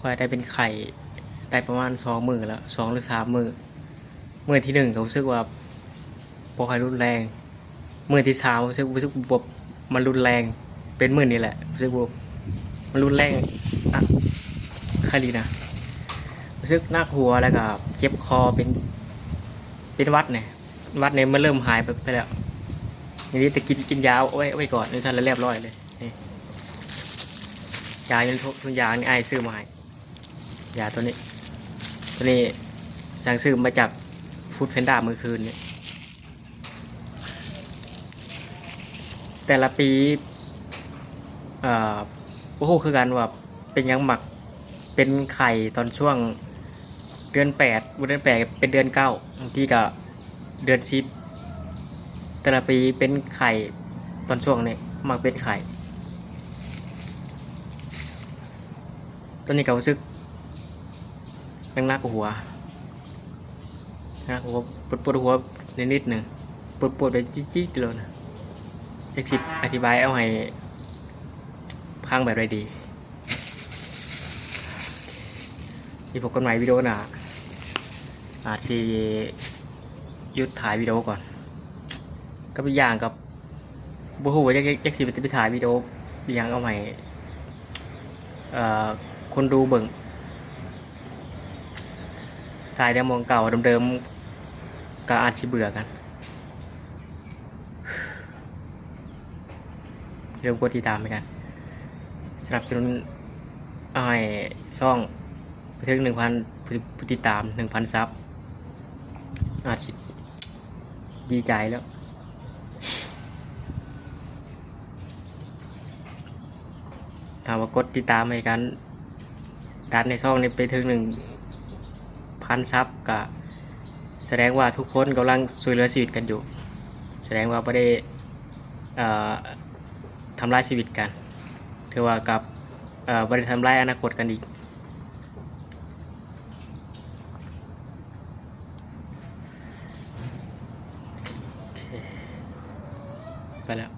ควายได้เป็นไข่ได้ประมาณ2 มื้อแล้ว2 หรือ 3 มื้อที่1ก็รู้สึกว่าบ่ค่อยรุนแรงมื้อที่3รู้สึกบบมันรุนแรงเป็นมื้อนี้แหละรู้สึกว่ามันรุนแรงอะคดีนะรู้สึกหนักหัวแล้วก็เจ็บคอเป็นหวัดเนี่ยหวัดเนี่ยมันเริ่มหายไปแล้วนี่แต่กินยาไว้ก่อนนี่ท่านแล้วเรียบร้อยเลยนี่ยานี่ทุกยานี่ไอ้ซื้อมาให้ยาตัวนี้สั่งซื้อมาจากฟู้ดแพนด้าเมื่อคืนนี้แต่ละปีโอ้โหคือกันว่าเป็นยังหมักเป็นไข่ตอนช่วงเดือน 8เป็นเดือน 9บางทีก็เดือน 10แต่ละปีเป็นไข่ตอนช่วงนี้มักเป็นไข่ตอนนี้ก็รู้สึกยังนักหัวปวดหัวนิดหนึ่งปวดไปจี๊ดๆเลยนะจะสิบอธิบายเอาให้พังแบบไรดีที่ผมกำหนดวิดีโอหนาอาชียุดถ่ายวิดีโอก่อนก็เป็นอย่างกับบูฮูว่ายักษีไปถ่ายวิดีโออย่างเอาใหม่คนดูเบิ่งถ่ายแต่มองเก่าเดิมๆก็อาจจะเบื่อกันเริ่มกดติดตามไปกันสนับสนุนเอาให้ช่องไปถึง1,000ผู้ติดตาม 1,000 ซับอาจจะดีใจแล้วถามว่ากดติดตามให้กันดันในช่องนี้ไปถึง1,000 ซับก็แสดงว่าทุกคนกำลังช่วยเหลือชีวิตกันอยู่แสดงว่าไม่ได้ทำลายชีวิตกันถือว่ากับไม่ได้ทำลายอนาคตกันอีกไปแล้ว